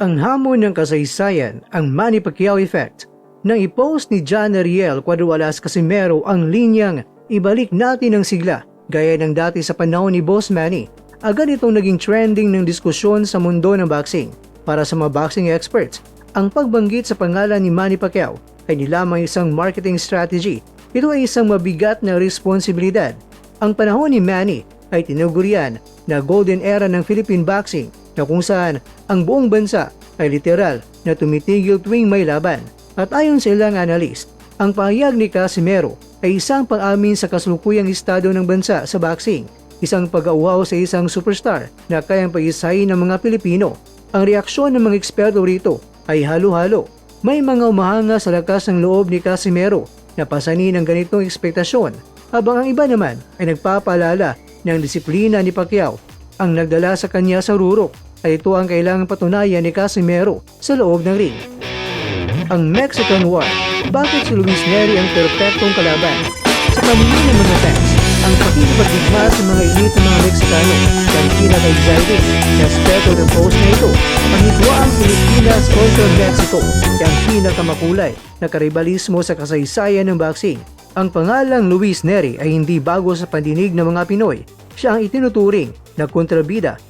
Ang hamon ng kasaysayan, ang Manny Pacquiao effect. Nang i-post ni John Ariel Cuadrualas Casimero ang linyang ibalik natin ang sigla gaya ng dati sa panahon ni Boss Manny, agad itong naging trending ng diskusyon sa mundo ng boxing. Para sa mga boxing experts, ang pagbanggit sa pangalan ni Manny Pacquiao ay hindi lamang isang marketing strategy, ito ay isang mabigat na responsibilidad. Ang panahon ni Manny ay tinugurian na golden era ng Philippine boxing na kung saan ang buong bansa ay literal na tumitigil tuwing may laban. At ayon sa ilang analyst, ang pahayag ni Casimero ay isang pang-amin sa kasalukuyang estado ng bansa sa boxing, isang pag-auhaw sa isang superstar na kayang pag-isahin ng mga Pilipino. Ang reaksyon ng mga eksperto rito ay halo-halo. May mga umahanga sa lakas ng loob ni Casimero na pasanin ng ganitong ekspektasyon, habang ang iba naman ay nagpapaalala ng disiplina ni Pacquiao ang nagdala sa kanya sa rurok at ito ang kailangang patunayan ni Casimero sa loob ng ring. Ang Mexican War. Bakit si Luis Nery ang perpektong kalaban? Sa pamilya ng mga fans, ang pakikipagdigma sa mga elite ng mga Meksikano ang pinaka-exciting na aspekto ng post na ito. Panitwa ang Pilipinas kontra Mexico ay ang pinakamakulay na karibalismo sa kasaysayan ng boxing. Ang pangalang Luis Nery ay hindi bago sa pandinig ng mga Pinoy. Siya ang itinuturing na kontrabida